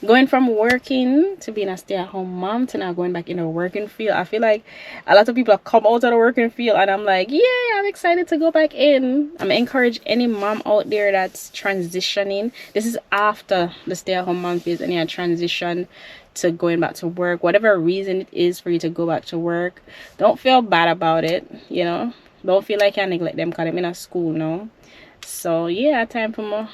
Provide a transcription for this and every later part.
going from working to being a stay-at-home mom to now going back in the working field. I feel like a lot of people have come out of the working field, and I'm like, yeah, I'm excited to go back in. I'm encourage any mom out there that's transitioning. This is after the stay-at-home mom phase, and you transition to going back to work, whatever reason it is for you to go back to work. Don't feel bad about it, you know. Don't feel like you neglect them because they're in a school now. So yeah, time for more.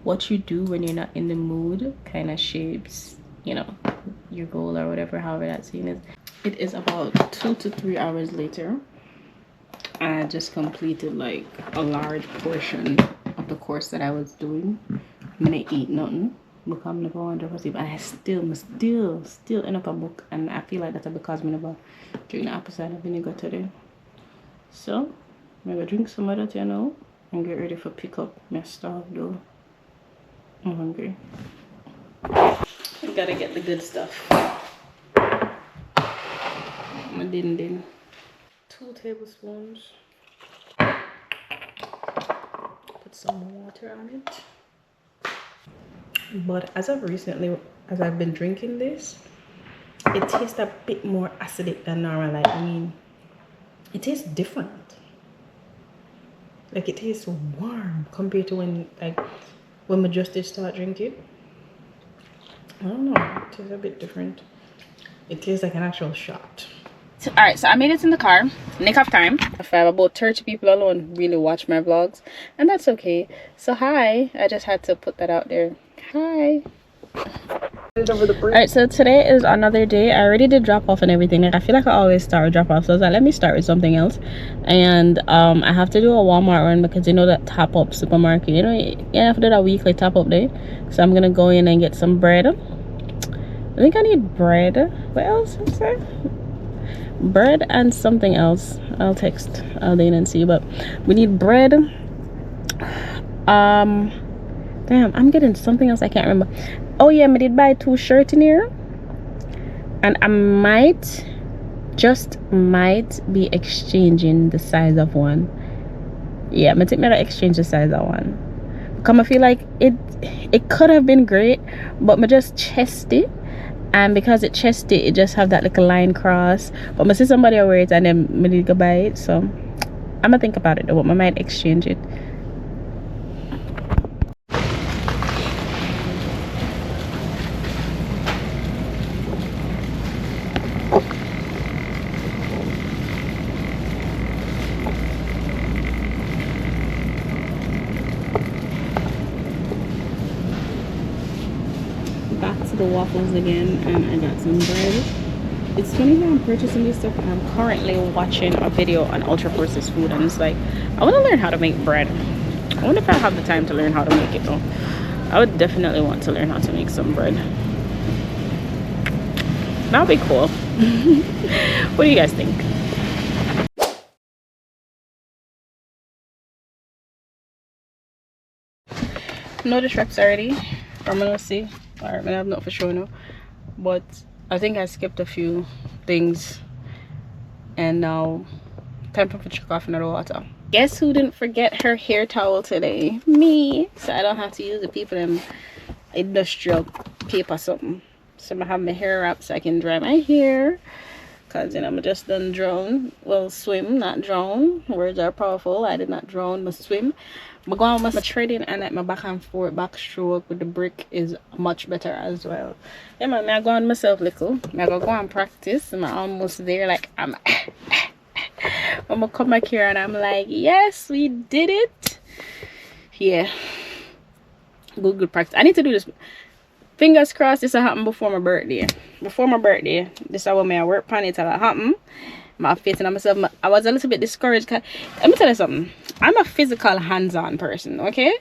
What you do when you're not in the mood kind of shapes, you know, your goal or whatever, however that scene is. It is about 2 to 3 hours later. I just completed like a large portion of the course that I was doing. I'm gonna eat nothing because I'm never 100%, but I still end up a book, and I feel like that's because I'm never drink the apple cider vinegar today. So I'm gonna drink some of that, you know, and get ready for pick up my stuff though. I'm hungry. I gotta get the good stuff. My din. 2 tablespoons. Put some water on it. But as of recently, as I've been drinking this, it tastes a bit more acidic than normal. Like, I mean, it tastes different. Like, it tastes warm compared to when we just did start drinking. I don't know, it tastes a bit different. It tastes like an actual shot. So, all right, so I made it in the car, nick of time. I have about 30 people alone really watch my vlogs, and that's okay. So hi, I just had to put that out there. Hi. Alright, so today is another day. I already did drop off and everything. Like, I feel like I always start with drop off, so I was like, let me start with something else. And I have to do a Walmart run because you know that top up supermarket, you know, you have to do that weekly top up day. So I'm gonna go in and get some bread. I think I need bread. What else is there? Bread and something else. I'll text Aldane and see, but we need bread. Damn, I'm getting something else I can't remember. Oh yeah, I did buy 2 shirts in here, and I just might be exchanging the size of one. Yeah, I'm gonna exchange the size of one because I feel like it could have been great, but I just chested, and because it chested, it just have that little line cross. But I see somebody wear it and then I need to buy it, so I'm gonna think about it though, but I might exchange it. The waffles again, and I got some bread. It's funny that I'm purchasing this stuff and I'm currently watching a video on ultra processed food, and it's like, I want to learn how to make bread. I wonder if I have the time to learn how to make it though. I would definitely want to learn how to make some bread. That would be cool. What do you guys think? Know the Shreks already. I'm gonna see. Alright, I'm not for sure now, but I think I skipped a few things, and now time to check off another water. Guess who didn't forget her hair towel today? Me. So I don't have to use the people in industrial paper something. So I have my hair wrap so I can dry my hair, because you know I'm just done drown. Well, swim, not drown. Words are powerful. I did not drown, but swim. But going with my trading and like my back and forth backstroke with the brick is much better as well. Yeah man, I go on myself little. I go and practice. I'm almost there. Like I'm gonna come back here and I'm like, yes, we did it. Yeah. Good practice. I need to do this. Fingers crossed this will happen before my birthday. Before my birthday. This is how I work on it till it happen. My faith in myself. I was a little bit discouraged. Let me tell you something. I'm a physical hands-on person, okay?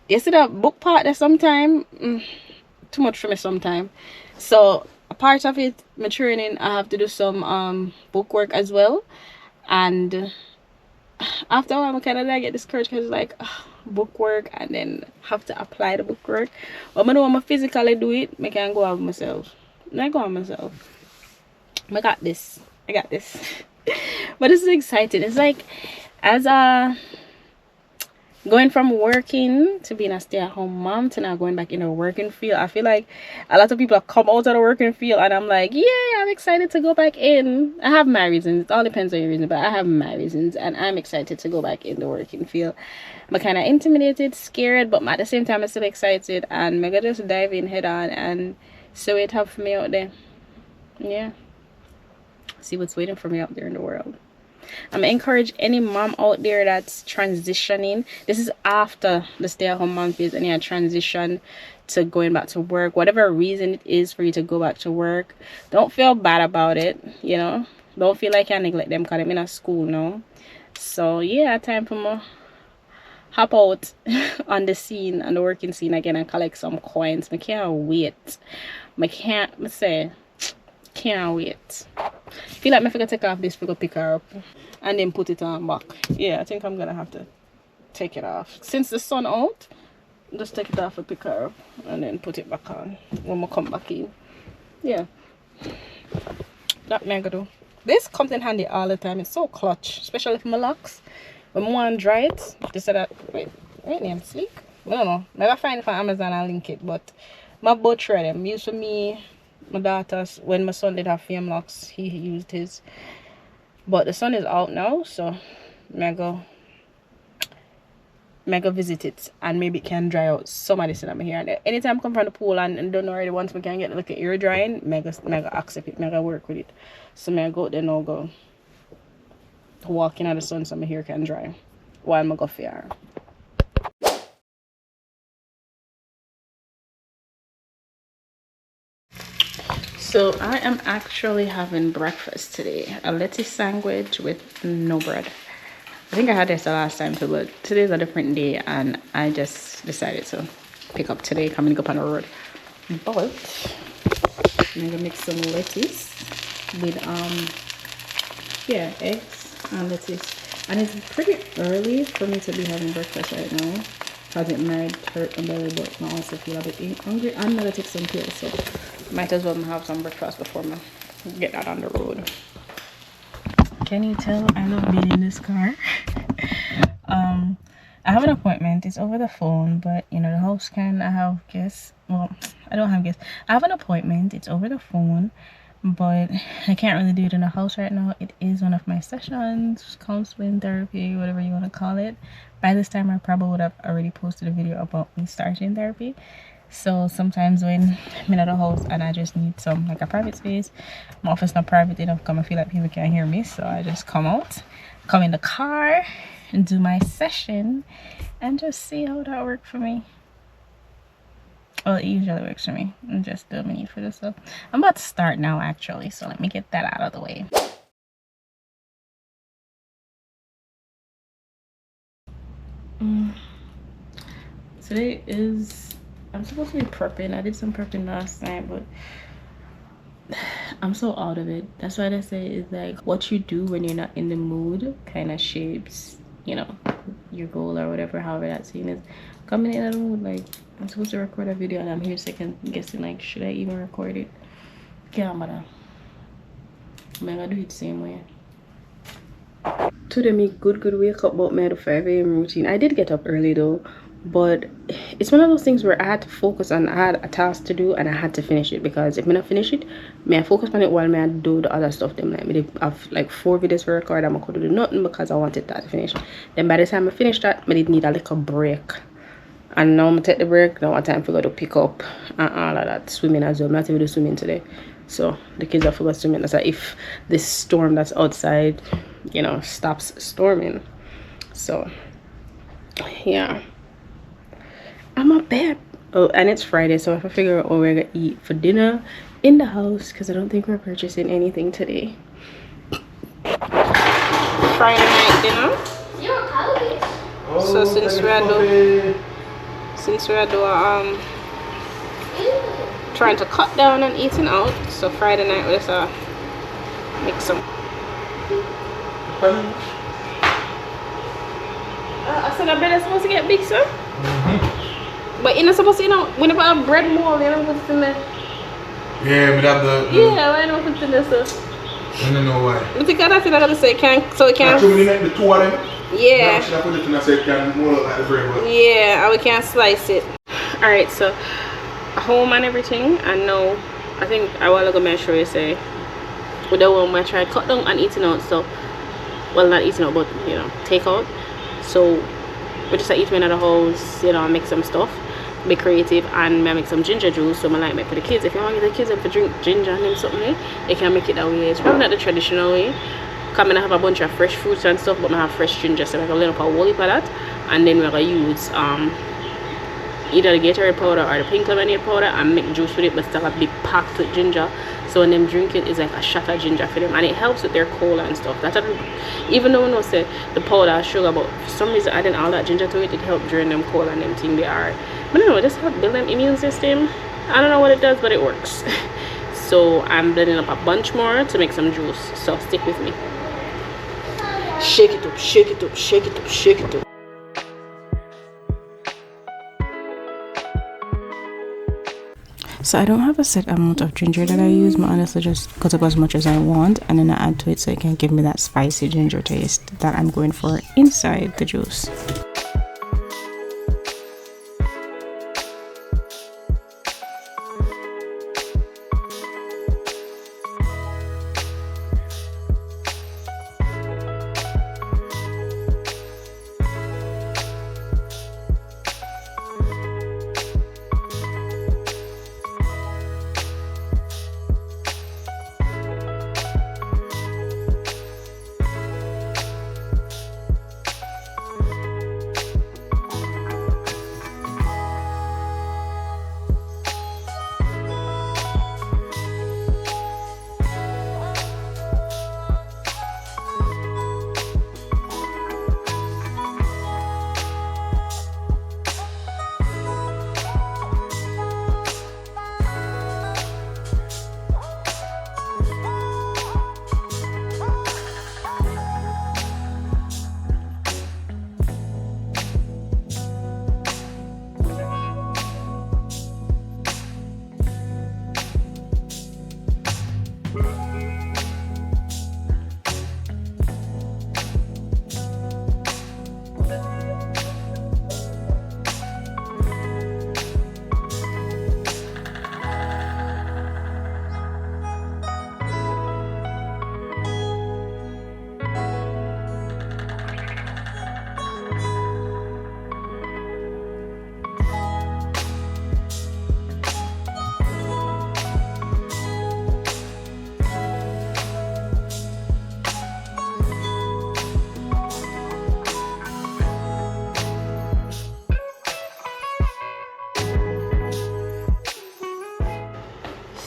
You see that book part there sometime? Too much for me sometime. So a part of it, my training, I have to do some book work as well. And after a while I kind of like get discouraged because like book work and then have to apply the book work. But when I physically do it, I can go out myself. I go out myself. I got this. I got this. But this is exciting. It's like as a going from working to being a stay-at-home mom to now going back in the working field. I feel like a lot of people have come out of the working field and I'm like, yeah, I'm excited to go back in. I have my reasons. It all depends on your reason, but I have my reasons and I'm excited to go back in the working field. I'm kind of intimidated, scared, but at the same time I'm still excited, and I'm gonna just dive in head on and see what it have for me out there. Yeah, see what's waiting for me out there in the world. I'm gonna encourage any mom out there that's transitioning. This is after the stay-at-home mom phase and you transition to going back to work, whatever reason it is for you to go back to work. Don't feel bad about it, you know. Don't feel like you neglect them because they're in a school now. So yeah, time for me hop out on the scene, on the working scene again, and collect some coins. I can't wait. Can't wait. Feel like I forgot to take off this to go pick her up and then put it on back. Yeah, I think I'm gonna have to take it off since the sun out. Just take it off and pick her up and then put it back on when we come back in. Yeah, that me gonna do. This comes in handy all the time. It's so clutch, especially for my locks. When I want to dry it, they said that wait name sleek. I don't know. Maybe I find it on Amazon and link it, but my both try them. Used for me, my daughters, when my son did have fame locks, he used his. But the sun is out now, so I go visit it and maybe it can dry out some of this in my hair. And anytime I come from the pool and don't know already once we can get like an ear drying, mega accept it, mega work with it. So I go there now, go walk in the sun so my hair can dry while I go for her. So I am actually having breakfast today. A lettuce sandwich with no bread. I think I had this the last time too, but today's a different day and I just decided to pick up today, coming up on the road. But I'm gonna mix some lettuce with eggs and lettuce. And it's pretty early for me to be having breakfast right now because it might hurt my belly, but I also feel a bit hungry. I'm gonna take some pills, so might as well have some breakfast before I get that on the road. Can you tell I love being in this car? I have an appointment. It's over the phone, but you know the house can I have guests. Well, I don't have guests. I have an appointment. It's over the phone, but I can't really do it in the house right now. It is one of my sessions, counseling, therapy, whatever you want to call it. By this time, I probably would have already posted a video about me starting therapy. So sometimes when I'm in the house and I just need some like a private space, my office not private enough because I feel like people can't hear me, so I just come in the car and do my session and just see how that works for me. Well, it usually works for me. And just do my need for this stuff. I'm about to start now actually, so let me get that out of the way. Today is, I'm supposed to be prepping. I did some prepping last night, but I'm so out of it. That's why they say is like what you do when you're not in the mood kind of shapes, you know, your goal or whatever, however that scene is. Coming in the mood, like I'm supposed to record a video and I'm here second guessing like should I even record it? Can't bother. I'm gonna do it the same way. Today me good wake up about my 5 a.m. routine. I did get up early though, but it's one of those things where I had to focus on, I had a task to do and I had to finish it, because if I not finish it, may I focus on it while I do the other stuff. Them like me have like 4 videos to record and I could do nothing because I wanted that to finish. Then by the time I finished that, I did need a little break. And now I'm take the break, now I time for go to pick up and all of that. Swimming as well. I'm not even do swimming today. So the kids are forgot swimming. That's like if this storm that's outside, you know, stops storming. So yeah. I'm a bad. Oh, and it's Friday, so I have to figure out what we're gonna eat for dinner in the house because I don't think we're purchasing anything today. Friday night dinner. So since we're doing trying to cut down on eating out, so Friday night we'll just make some. the bread is supposed to get big, sir? But you're not supposed to, when you put a bread mold, you don't put it in there. Yeah, but have the yeah, why don't put it in there, sir? I don't know why. I think that's what I'm going to say, so it can... Actually, the two of them? Yeah. I should have put it in there so it can mold like the bread. Yeah, and we can slice it. Alright, so home and everything, and now I think I want to make sure you say with the one I tried cut down and eating out, so well, not eating out, but take out. So we just eat in the house, make some stuff, be creative, and make some ginger juice. So I like make for the kids. If you want to get the kids to drink ginger and them something, they can make it that way. It's probably not the traditional way. Cause I have a bunch of fresh fruits and stuff, but I have fresh ginger, so I'm gonna lay up a whole heap of that, and then we're gonna use either the Gatorade powder or the pink lemonade powder and make juice with it, but still have big packed with ginger. So when them drink it, it's like a shot of ginger for them, and it helps with their cola and stuff. That's even though we know say the powder has sugar, but for some reason adding all that ginger to it, it helps during them cola and them thing they are. But I don't know, just help build them immune system. I don't know what it does, but it works. So I'm blending up a bunch more to make some juice. So stick with me. Shake it up, shake it up, shake it up, shake it up. So I don't have a set amount of ginger that I use, but honestly just cut up as much as I want, and then I add to it so it can give me that spicy ginger taste that I'm going for inside the juice.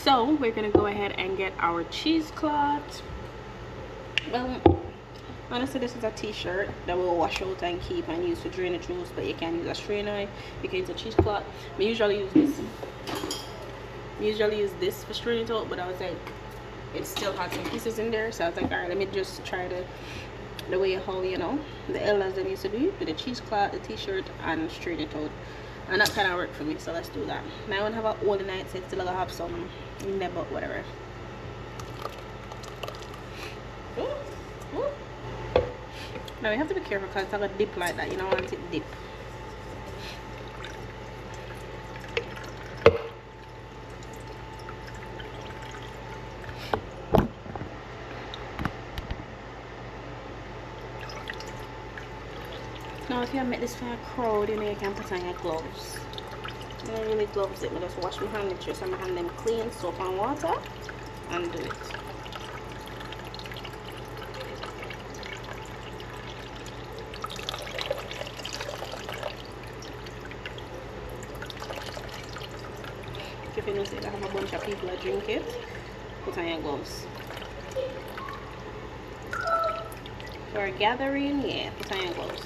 So we're gonna go ahead and get our cheesecloth. Well, honestly, this is a t-shirt that will wash out and keep and use to drain the juice, but you can use a strainer, you can use a cheesecloth. I usually use this. For straining it out, but I was like, it still had some pieces in there, so I was like, alright, let me just try the way how the elders that used to do it with the cheesecloth, the t-shirt, and straighten it out. And that kind of worked for me, so let's do that. Now I want to have an old night, so it's still gonna have some in there, but whatever. Ooh, ooh. Now we have to be careful because it's gonna dip like that. You don't want it to dip. Now if you make this for a crowd, you can put on your gloves. I don't really gloves it, but just wash my hand with so my hand them clean, soap and water, and do it. If you notice I have a bunch of people that drink it, put on your gloves. For a gathering, yeah, put on your gloves.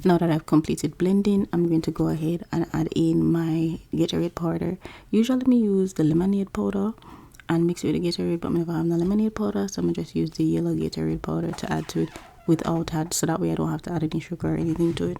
Now that I've completed blending, I'm going to go ahead and add in my Gatorade powder. Usually me use the lemonade powder and mix it with the Gatorade, but I never have the lemonade powder, so I'm gonna just use the yellow Gatorade powder to add to it without add, so that way I don't have to add any sugar or anything to it.